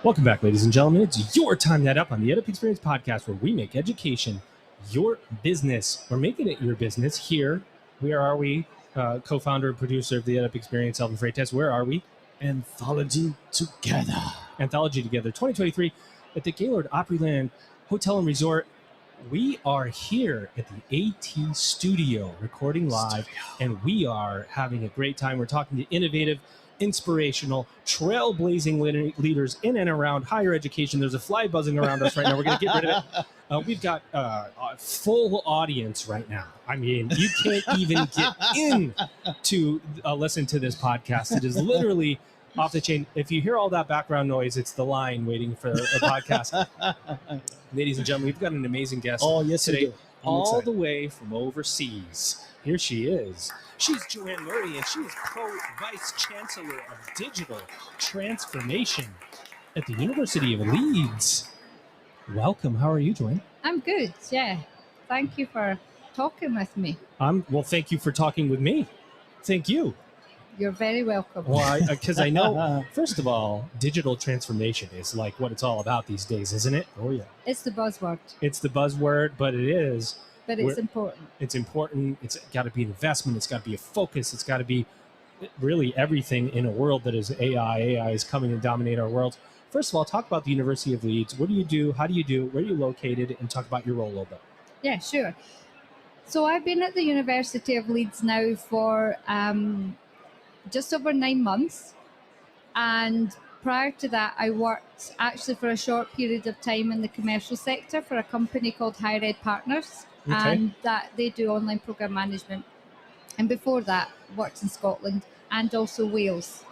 Welcome back, ladies and gentlemen. It's your time to EdUp on the EdUp Experience podcast, where we make education your business. We're making it your business here. Where are we? Co-founder and producer of the EdUp Experience, Elvin Freitas. Where are we? Anthology Together. Anthology Together 2023 at the Gaylord Opryland Hotel and Resort. We are here at the AT Studio recording live, and we are having a great time. We're talking to innovative, inspirational, trailblazing leaders in and around higher education. There's a fly buzzing around us right now. We're going to get rid of it. We've got a full audience right now. I mean, you can't even get in to listen to this podcast. It is literally off the chain. If you hear all that background noise, it's the line waiting for a podcast. Ladies and gentlemen, we've got an amazing guest today, all the way from overseas. Here she is. She's Joanne Murray, and she is Vice-Chancellor of Digital Transformation at the University of Leeds. Welcome. How are you, Joanne? I'm good, yeah. Thank you for talking with me. Well, thank you for talking with me. Thank you. You're very welcome. Well, because I know, first of all, digital transformation is like what it's all about these days, isn't it? Oh, yeah. It's the buzzword. It's the buzzword, but it is. But it's important. It's important. It's got to be an investment. It's got to be a focus. It's got to be really everything in a world that is AI. AI is coming to dominate our world. First of all, talk about the University of Leeds. What do you do? How do you do? Where are you located? And talk about your role a little bit. Yeah, sure. So I've been at the University of Leeds now for just over 9 months. And prior to that, I worked actually for a short period of time in the commercial sector for a company called Higher Ed Partners. Okay. And that they do online program management. And before that, worked in Scotland and also Wales.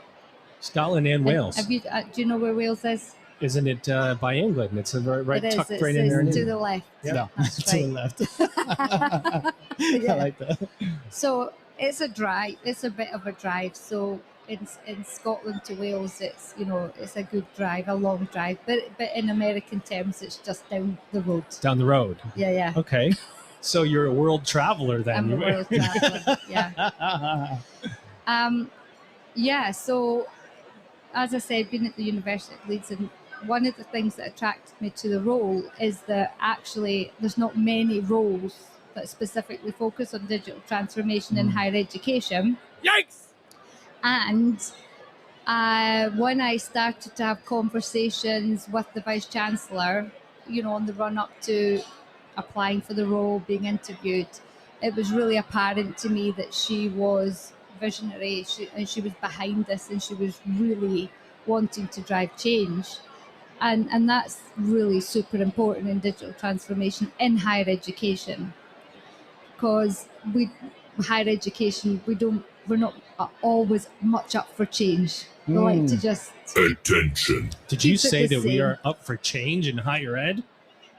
Scotland and Wales. Do you know where Wales is? Isn't it by England? It's right tucked right in there. To the left. Yeah. No, That's to the right. left. I like that. So it's a drive. It's a bit of a drive. So in Scotland to Wales, it's it's a good drive, a long drive. But in American terms, it's just down the road. Down the road. Yeah. Okay. So you're a world traveler then. I'm a world traveler. Yeah. Yeah. So as I said, been at the University of Leeds, and one of the things that attracted me to the role is that actually there's not many roles that specifically focus on digital transformation in higher education. Yikes! And when I started to have conversations with the Vice-Chancellor, on the run up to applying for the role, being interviewed, it was really apparent to me that she was visionary and she was behind this, and she was really wanting to drive change. And that's really super important in digital transformation in higher education, because higher education, we're not always much up for change. We like to just attention. Did you say that we are up for change in higher ed?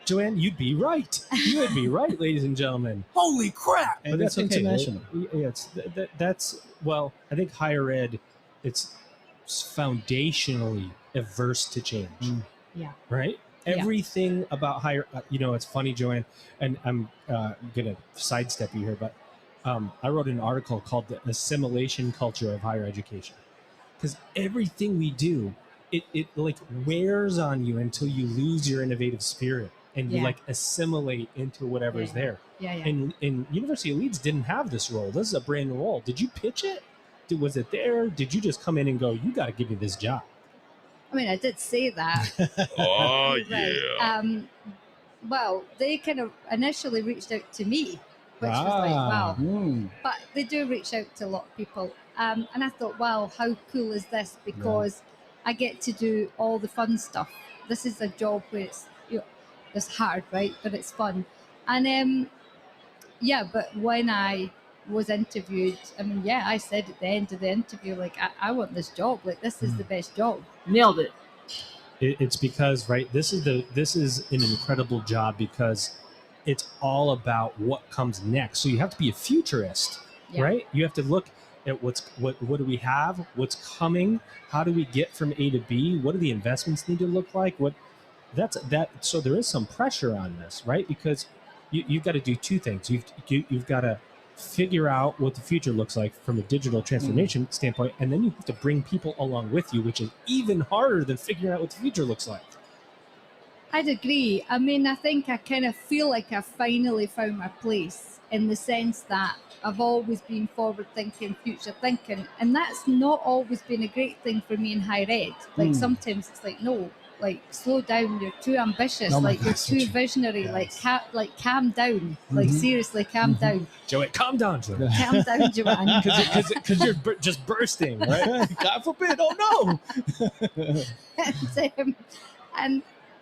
Joanne, you'd be right. You would be right, ladies and gentlemen. Holy crap! But And that's it's okay. international. Yeah, I think higher ed, it's foundationally averse to change. Yeah. Right? Yeah. Everything about higher, it's funny, Joanne, and I'm going to sidestep you here, but I wrote an article called The Assimilation Culture of Higher Education. Because everything we do, it like wears on you until you lose your innovative spirit and you like assimilate into whatever's there. Yeah. And University of Leeds didn't have this role. This is a brand new role. Did you pitch it? Was it there? Did you just come in and go, you got to give me this job? I mean, I did say that. Oh, Right. yeah. Well, they kind of initially reached out to me, which was like, wow. But they do reach out to a lot of people. And I thought, wow, how cool is this? Because I get to do all the fun stuff. This is a job where it's hard, right? But it's fun. And but when I was interviewed, I said at the end of the interview, like, I want this job. Like, this is the best job. Nailed it. It's because, right, this is an incredible job because it's all about what comes next. So you have to be a futurist, right? You have to look at what do we have, what's coming, how do we get from A to B, what do the investments need to look like, so there is some pressure on this, right? Because you've got to do two things. You've got to figure out what the future looks like from a digital transformation standpoint, and then you have to bring people along with you, which is even harder than figuring out what the future looks like. I'd agree. I mean, I think I kind of feel like I've finally found my place in the sense that I've always been forward thinking, future thinking, and that's not always been a great thing for me in higher ed. Like sometimes it's like, no, like slow down, you're too ambitious, Oh my like God, you're so too true. visionary, Yes. like calm down, like seriously calm down, Joey, calm down, Joey. calm down, Joanne. Because you're just bursting, right? God forbid! Oh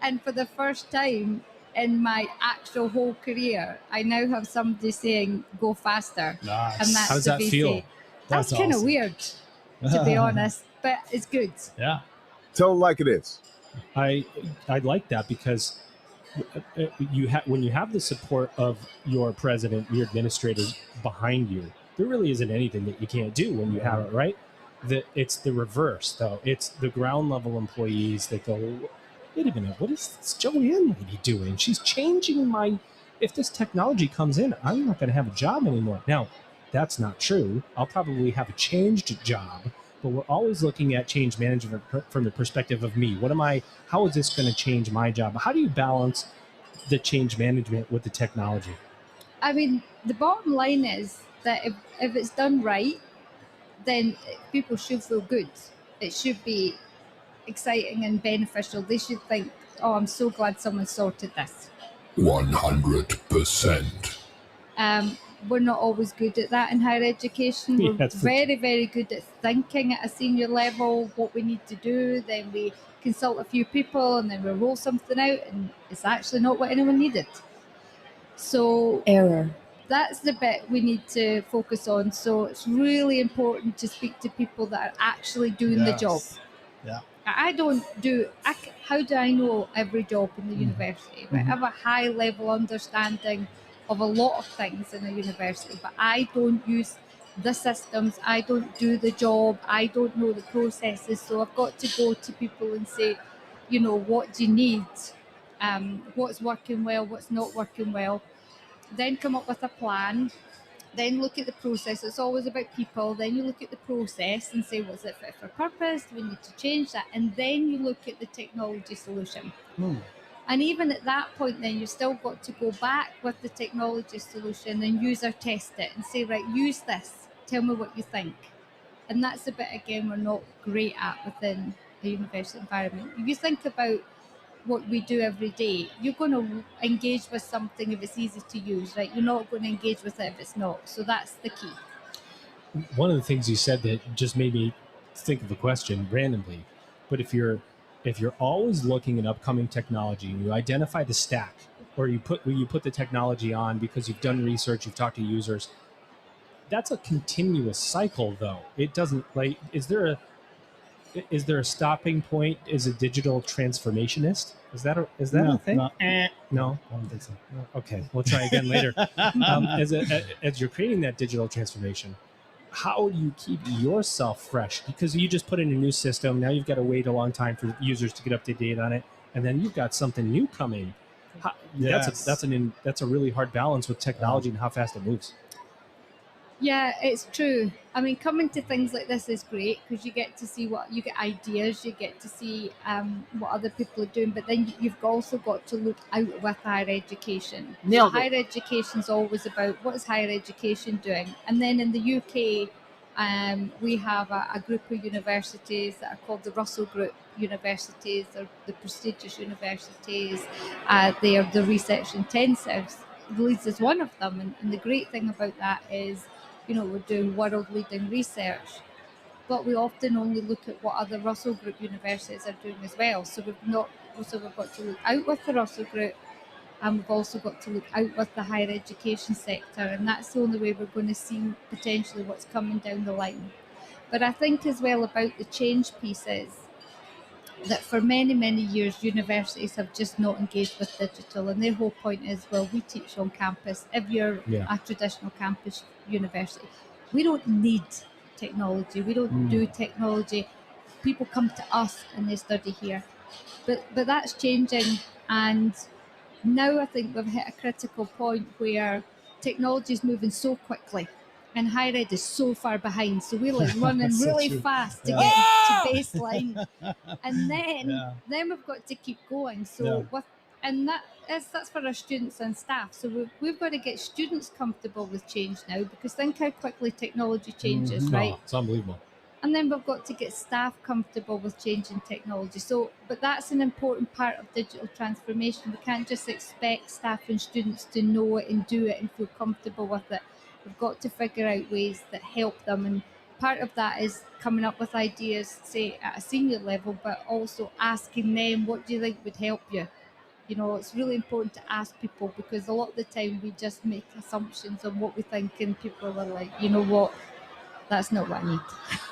And for the first time in my actual whole career, I now have somebody saying go faster, no! Nice. and that's How does the that VC. feel? That's kind of awesome. weird, to be honest, but it's good. Yeah. Tell them like it is. I like that because when you have the support of your president, your administrators behind you, there really isn't anything that you can't do when you have it, right? It's the reverse, though. It's the ground level employees that go, wait a minute, what is this Joanne lady doing? She's changing my. If this technology comes in, I'm not going to have a job anymore. Now, that's not true. I'll probably have a changed job, but we're always looking at change management from the perspective of me. How is this going to change my job? How do you balance the change management with the technology? I mean, the bottom line is that if it's done right, then people should feel good. It should be exciting and beneficial. They should think, oh, I'm so glad someone sorted this. 100%. We're not always good at that in higher education. We're That's for very, very good at thinking at a senior level what we need to do. Then we consult a few people and then we roll something out, and it's actually not what anyone needed. So Error. that's the bit we need to focus on. So it's really important to speak to people that are actually doing the job. Yeah. How do I know every job in the university? I have a high level understanding of a lot of things in a university, but I don't use the systems, I don't do the job, I don't know the processes. So I've got to go to people and say, what do you need? What's working well, what's not working well? Then come up with a plan. Then look at the process. It's always about people. Then you look at the process and say, what's it fit for purpose? Do we need to change that? And then you look at the technology solution. And even at that point, then you've still got to go back with the technology solution and user test it and say, right, use this. Tell me what you think. And that's the bit, again, we're not great at within a university environment. If you think about what we do every day, you're going to engage with something if it's easy to use, right? You're not going to engage with it if it's not. So that's the key. One of the things you said that just made me think of a question randomly, but if you're always looking at upcoming technology and you identify the stack, or you put the technology on because you've done research, you've talked to users, that's a continuous cycle, though. It doesn't, like, is there a stopping point as a digital transformationist? Is that a thing? No. No? I don't think so. Okay, we'll try again later. As you're creating that digital transformation, how do you keep yourself fresh? Because you just put in a new system, now you've got to wait a long time for users to get up to date on it, and then you've got something new coming. Yes. That's a really hard balance with technology and how fast it moves. Yeah, it's true. I mean, coming to things like this is great because you get to see you get ideas, you get to see what other people are doing, but then you've also got to look out with higher education. Nailed it. Higher education is always about what is higher education doing. And then in the UK, we have a group of universities that are called the Russell Group universities. They're the prestigious universities. They are the research intensives. Leeds is one of them. And the great thing about that is, we're doing world-leading research, but we often only look at what other Russell Group universities are doing as well. So we've got to look out with the Russell Group, and we've also got to look out with the higher education sector, and that's the only way we're going to see potentially what's coming down the line. But I think as well about the change pieces, that for many, many years, universities have just not engaged with digital, and their whole point is, well, we teach on campus. If you're a traditional campus university, we don't need technology. We don't do technology. People come to us and they study here. But that's changing, and now I think we've hit a critical point where technology is moving so quickly, and higher ed is so far behind. So we're like running So really true. fast to Yeah. get to baseline, and then Yeah. we've got to keep going. So Yeah. that's for our students and staff. So we've got to get students comfortable with change now, because think how quickly technology changes, Mhm. right? Oh, it's unbelievable. And then we've got to get staff comfortable with changing technology. So, but that's an important part of digital transformation. We can't just expect staff and students to know it and do it and feel comfortable with it. We've got to figure out ways that help them. And part of that is coming up with ideas, say at a senior level, but also asking them, what do you think would help you? You know, it's really important to ask people, because a lot of the time we just make assumptions on what we think, and people are like, you know what, that's not what I need.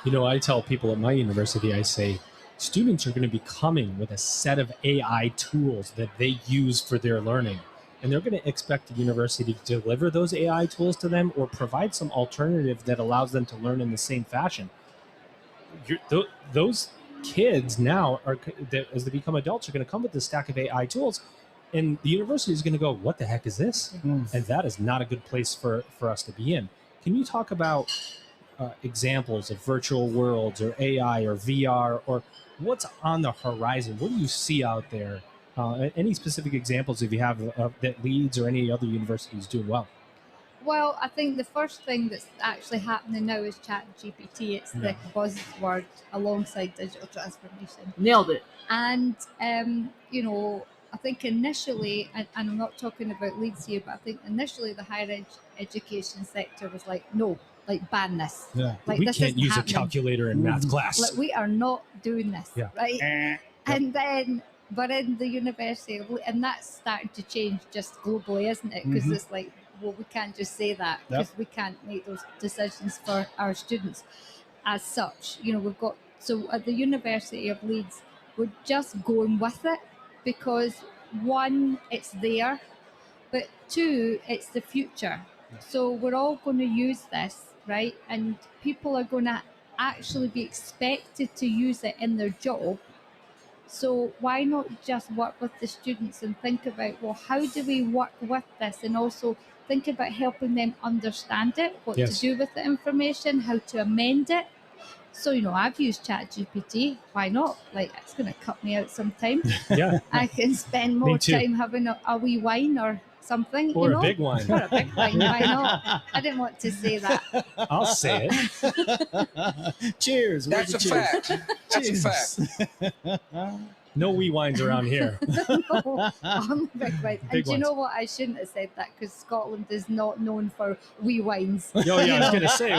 You know, I tell people at my university, I say, students are going to be coming with a set of AI tools that they use for their learning. And they're going to expect the university to deliver those AI tools to them or provide some alternative that allows them to learn in the same fashion. Those kids now, as they become adults, are going to come with this stack of AI tools. And the university is going to go, what the heck is this? Mm. And that is not a good place for us to be in. Can you talk about examples of virtual worlds or AI or VR, or what's on the horizon? What do you see out there? Any specific examples if you have that Leeds or any other universities doing well? Well, I think the first thing that's actually happening now is ChatGPT. It's the buzzword alongside digital transformation. Nailed it. And, you know, I think initially, and I'm not talking about Leeds here, but I think initially the higher education sector was like, no, like ban this. Yeah. Like We this can't isn't use happening. a calculator in math class. Like we are not doing this, Yeah. right? And then, but in the university, and that's starting to change just globally, isn't it? Because it's like, well, we can't just say that, because we can't make those decisions for our students as such. You know, we've got, so at the University of Leeds, we're just going with it, because one, it's there, but two, it's the future. So we're all going to use this, right? And people are going to actually be expected to use it in their job. So why not just work with the students and think about, well, how do we work with this? And also think about helping them understand it, what to do with the information, how to amend it. So, you know, I've used ChatGPT. Why not? Like, it's going to cut me out some time. Yeah. I can spend more time having a wee wine or something. Or you know? a big wine. Or a big wine. Why not? I didn't want to say that. I'll say it. Cheers. That's a fact. That's a fact. No wee wines around here. No, on the big wine. Big And do you ones. know what? I shouldn't have said that, because Scotland is not known for wee wines. Oh, yeah, I was going to say,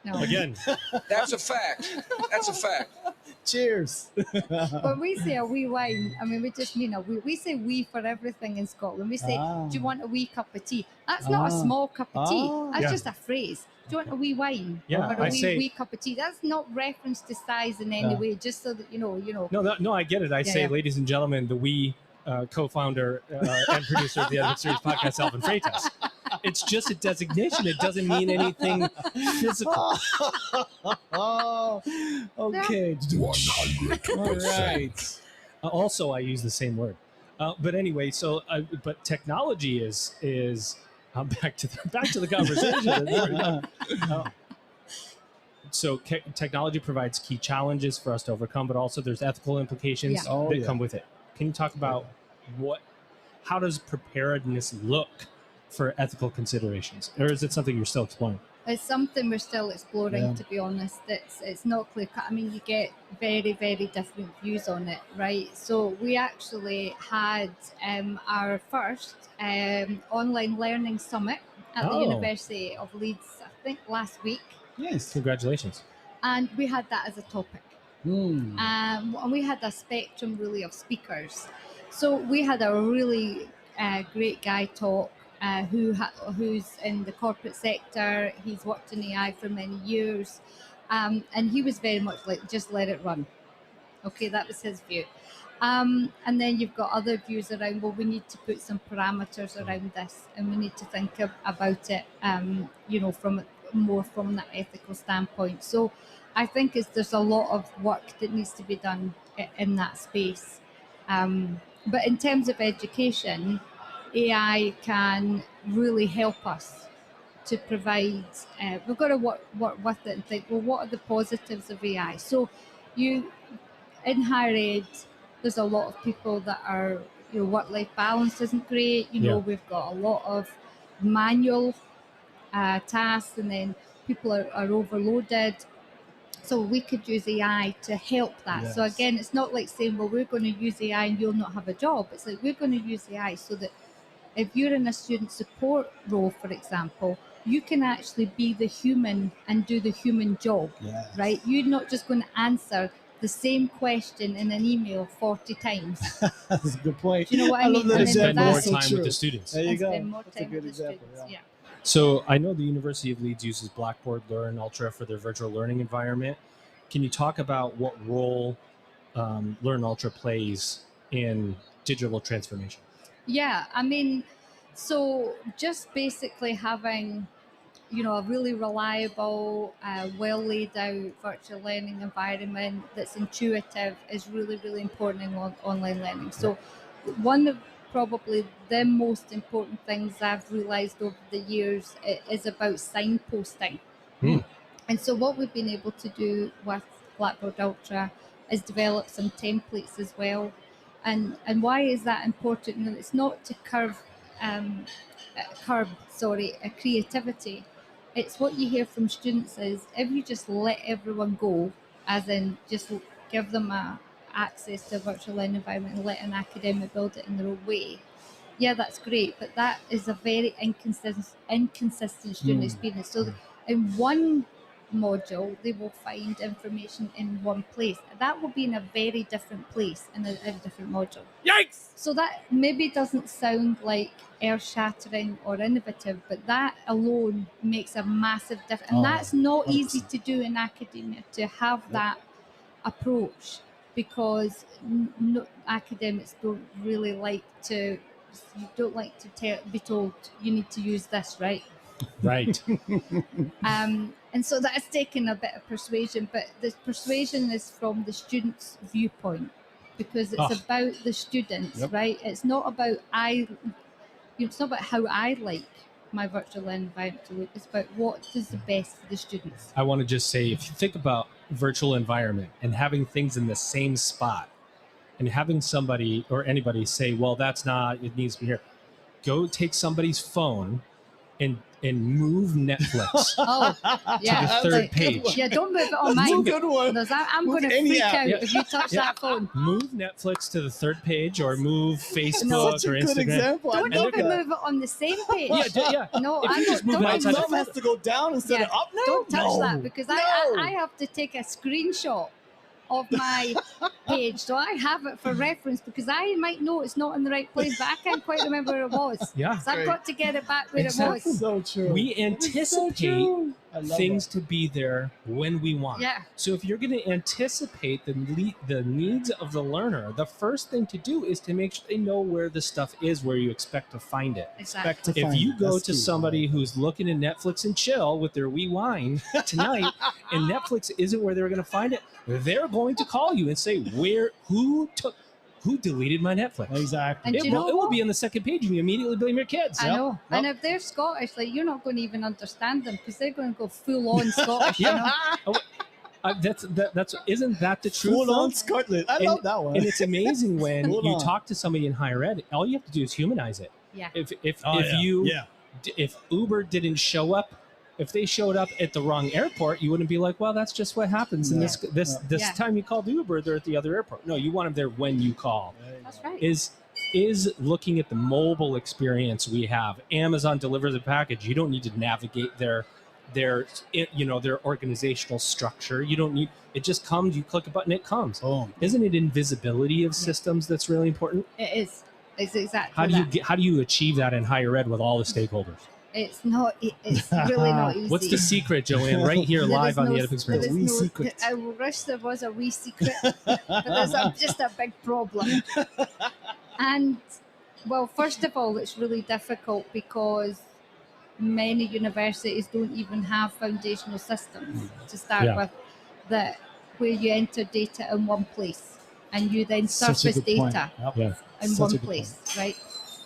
No. again, That's a fact. That's a fact. Cheers. When we say a wee wine, I mean, we just mean a wee. We say wee for everything in Scotland. We say, do you want a wee cup of tea? That's not a small cup of tea. That's just a phrase. Do you want a wee wine? Yeah, or a I say- wee cup of tea? That's not reference to size in any way, just so that you know. No, I get it. I say, ladies and gentlemen, the wee co-founder and producer of the EdUp series podcast, Alvin Freitas. It's just a designation. It doesn't mean anything physical. Oh, okay. 100%. All right. Also, I use the same word. But anyway, so but technology is back to the conversation. So technology provides key challenges for us to overcome, but also there's ethical implications that come with it. Can you talk about how does preparedness look for ethical considerations, or is it something you're still exploring? It's something we're still exploring, to be honest. It's not clear cut. I mean, you get very, very different views on it, right? So we actually had our first online learning summit at the University of Leeds, I think last week. Yes. Congratulations. And we had that as a topic. And we had a spectrum really of speakers. So we had a really great guy talk who's in the corporate sector. He's worked in AI for many years. And he was very much like, just let it run. Okay, that was his view. And then you've got other views around, well, we need to put some parameters around this, and we need to think about it, from that ethical standpoint. So I think there's a lot of work that needs to be done in that space. But in terms of education, AI can really help us to provide. We've got to work with it and think, well, what are the positives of AI? So, in higher ed, there's a lot of people that are, work-life balance isn't great. We've got a lot of manual tasks, and then people are overloaded. So we could use AI to help that. Yes. So again, it's not like saying, well, we're going to use AI and you'll not have a job. It's like we're going to use AI so that if you're in a student support role, for example, you can actually be the human and do the human job, Yes. right? You're not just going to answer the same question in an email 40 times. That's a good point. Do you know what I mean? love that And then Spend more that's- so time true. with the students. There you and go. spend more That's a time good with the example. students. Yeah. So I know the University of Leeds uses Blackboard Learn Ultra for their virtual learning environment. Can you talk about what role Learn Ultra plays in digital transformation? Yeah, I mean, so just basically having, a really reliable, well laid out virtual learning environment that's intuitive is really, really important in online learning. So one of probably the most important things I've realized over the years is about signposting. And so what we've been able to do with Blackboard Ultra is develop some templates as well. And why is that important? And it's not to curb creativity. It's what you hear from students is if you just let everyone go, as in just give them access to a virtual learning environment and let an academic build it in their own way. Yeah, that's great, but that is a very inconsistent student experience. So in one module, they will find information in one place. That will be in a very different place in a different module. Yikes! So that maybe doesn't sound like earth-shattering or innovative, but that alone makes a massive difference. And Oh, that's not 100%. easy to do in academia, to have that approach, because academics don't really like to. You don't like to be told you need to use this, right? Right. And so that's taken a bit of persuasion, but the persuasion is from the student's viewpoint, because it's about the students, right? It's not about it's not about how I like my virtual learning environment to look. It's about what is the best for the students. I want to just say, if you think about virtual environment and having things in the same spot, and having somebody or anybody say, well, that's not, it needs to be here. Go take somebody's phone and move Netflix Oh, yeah. to the third page. Yeah, don't move it on That's a mine. good one. I'm Move going to any freak app. out Yeah. if you touch that phone. Move Netflix to the third page, or move Facebook Such a or good Instagram. example. Don't even move it on the same page. Yeah. No, If I you just move don't. it My outside the thumb has to go down instead of up now? Don't touch No. that, because No. I have to take a screenshot of my page, so I have it for reference, because I might know it's not in the right place, but I can't quite remember where it was. Yeah. So I've got to get it back where Exactly. it was. So true. We anticipate I love things that. to be there when we want. Yeah. So if you're going to anticipate the needs of the learner, the first thing to do is to make sure they know where the stuff is, where you expect to find it. Exactly. to If find you it. go That's to key. somebody who's looking at Netflix and chill with their wee wine tonight, and Netflix isn't where they're going to find it, they're going to call you and say, who deleted my Netflix? Exactly. And It do you know will what? be on the second page, and you immediately blame your kids. I know. Yep. And if they're Scottish, like, you're not going to even understand them, because they're going to go full on Scottish. You know? Isn't that the truth? Full though? on Scotland. I And- love that one. And it's amazing when Hold you on. talk to somebody in higher ed, all you have to do is humanize it. Yeah. If yeah. if Uber didn't show up, if they showed up at the wrong airport, you wouldn't be like, well, that's just what happens. And this Yeah. time you called Uber, they're at the other airport. No, you want them there when you call. That's right. Is looking at the mobile experience we have. Amazon delivers a package. You don't need to navigate their organizational structure. You don't need, it just comes, you click a button, it comes. Boom. Isn't it invisibility of systems that's really important? It is. It's exactly How do you achieve that in higher ed with all the stakeholders? It's not. It's really not easy. What's the secret, Joanne? Right here, There live is on the no- EdUp Experience. there is Wee no- secret. I wish there was a wee secret, but there's just a big problem. And, well, first of all, it's really difficult because many universities don't even have foundational systems to start Yeah. with, that where you enter data in one place and you then Such a surface good point. data Yep. Yeah. in Such a one good place, right?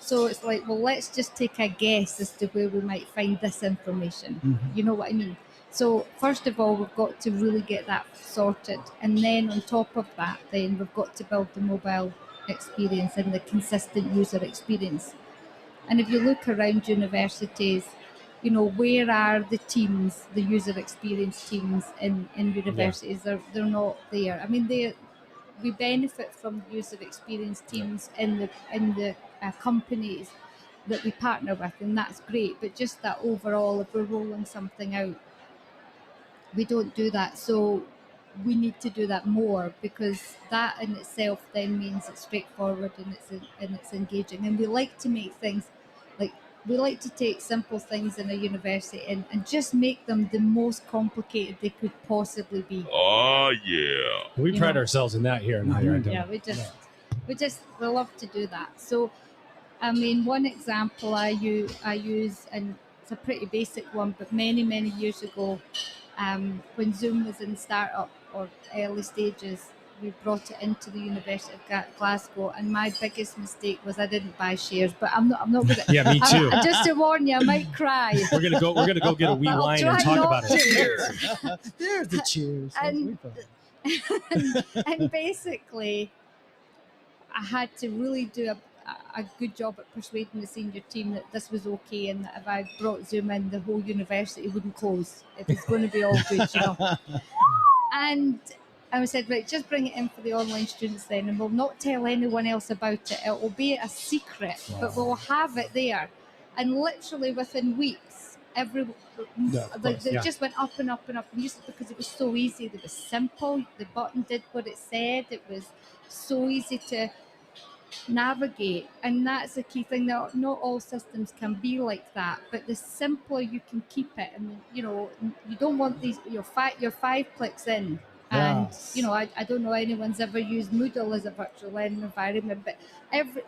So it's like, well, let's just take a guess as to where we might find this information. Mhm. You know what I mean? So first of all, we've got to really get that sorted. And then on top of that, then we've got to build the mobile experience and the consistent user experience. And if you look around universities, you know, where are the teams, the user experience teams in universities? They're not there. I mean, we benefit from the user experience teams in the companies that we partner with, and that's great. But just that overall, if we're rolling something out, we don't do that. So we need to do that more, because that in itself then means it's straightforward and it's engaging. And we like to make things like, we like to take simple things in a university and just make them the most complicated they could possibly be. Oh, yeah. We You pride know? ourselves in that here in Higher Ed. Yeah, we love to do that. So, I mean, one example I use, and it's a pretty basic one, but many years ago, when Zoom was in startup or early stages, we brought it into the University of Glasgow, and my biggest mistake was I didn't buy shares. But I'm not going to. Yeah, me too. Just to warn you, I might cry. We're gonna go get a wee I'll wine try and talk not about it. to. There's the cheers. And- and basically, I had to really do a good job at persuading the senior team that this was okay, and that if I brought Zoom in, the whole university wouldn't close. It was going to be all good, you know. And I said, right, just bring it in for the online students then, and we'll not tell anyone else about it. It will be a secret, but we'll have it there. And literally within weeks, it just went up and up and up, and just because it was so easy, it was simple. The button did what it said. It was so easy to navigate, and that's the key thing. That not all systems can be like that, but the simpler you can keep it, and you know, you don't want these your 5 clicks in. And you know, I don't know anyone's ever used Moodle as a virtual learning environment, but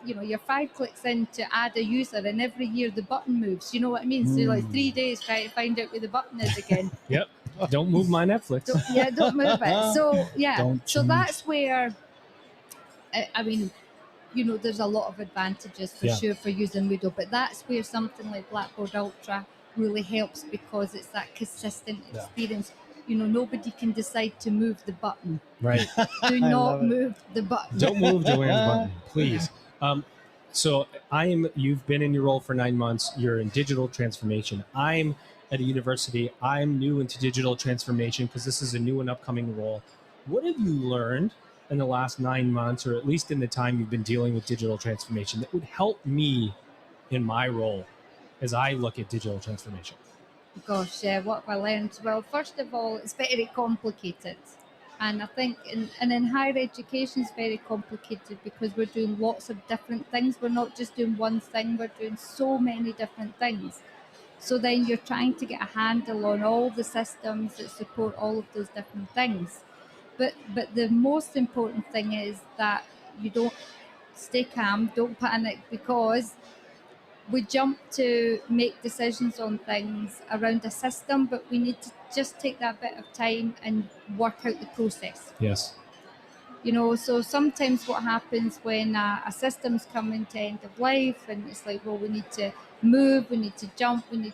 you're 5 clicks in to add a user, and every year the button moves. You know what I mean? So like 3 days trying to find out where the button is again. Yep. Don't move my Netflix. Don't move it. So so change. that's where I mean, you know, there's a lot of advantages for sure for using Moodle, but that's where something like Blackboard Ultra really helps, because it's that consistent experience. You know, nobody can decide to move the button. Right. Do not move the button. Don't move Joanne's button, please. So you've been in your role for 9 months. You're in digital transformation. I'm at a university. I'm new into digital transformation because this is a new and upcoming role. What have you learned in the last 9 months, or at least in the time you've been dealing with digital transformation, that would help me in my role as I look at digital transformation? Gosh, what have I learned? Well, first of all, it's very complicated. And I think in higher education, it's very complicated because we're doing lots of different things. We're not just doing one thing, we're doing so many different things. So then you're trying to get a handle on all the systems that support all of those different things. But the most important thing is that you don't stay calm, don't panic, because we jump to make decisions on things around a system, but we need to just take that bit of time and work out the process. Yes. You know, so sometimes what happens when a system's coming to end of life, and it's like, well, we need to move, we need to jump, and we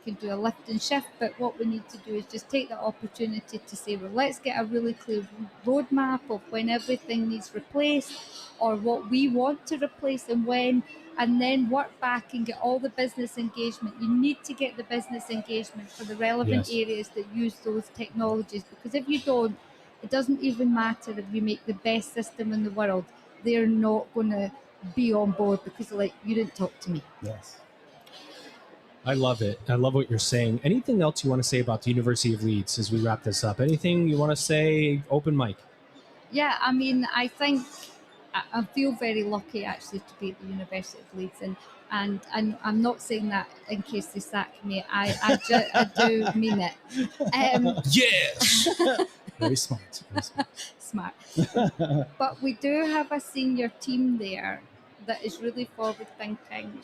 can do a lift and shift. But what we need to do is just take that opportunity to say, well, let's get a really clear roadmap of when everything needs replaced, or what we want to replace and when, and then work back and get all the business engagement. You need to get the business engagement for the relevant areas that use those technologies, because if you don't, it doesn't even matter if you make the best system in the world. They're not going to be on board because they're like, you didn't talk to me. Yes. I love it. I love what you're saying. Anything else you want to say about the University of Leeds as we wrap this up? Anything you want to say? Open mic. Yeah, I mean, I think I feel very lucky actually to be at the University of Leeds, and I'm not saying that in case they sack me. I do mean it. Yes. Very smart. Very Smart. But we do have a senior team there that is really forward thinking,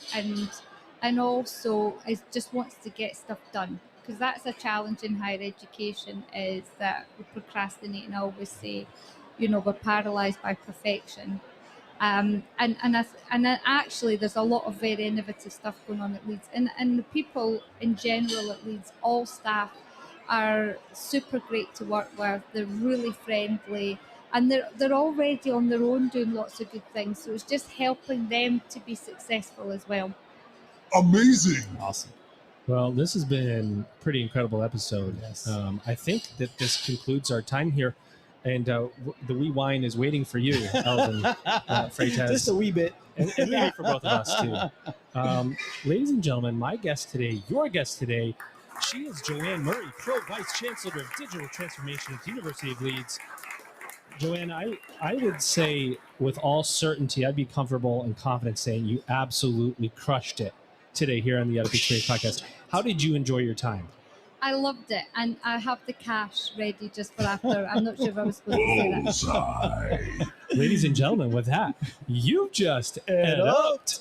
and also just wants to get stuff done, because that's a challenge in higher education, is that we procrastinate, and I always say, you know, we're paralyzed by perfection. And then actually, there's a lot of very innovative stuff going on at Leeds, and the people in general at Leeds, all staff, are super great to work with. They're really friendly, and they're already on their own doing lots of good things. So it's just helping them to be successful as well. Amazing. Awesome. Well, this has been a pretty incredible episode. Yes. I think that this concludes our time here. And the wee wine is waiting for you, Elvin Freitas. Just a wee bit. And maybe for both of us, too. Ladies and gentlemen, my guest today, your guest today, she is Joanne Murray, Pro Vice-Chancellor of Digital Transformation at the University of Leeds. Joanne, I would say with all certainty, I'd be comfortable and confident saying you absolutely crushed it today here on the EdUp Experience podcast. How did you enjoy your time? I loved it, and I have the cash ready just for after. I'm not sure if I was supposed to say that. Bullseye. Ladies and gentlemen, with that, you've just EdUp'd.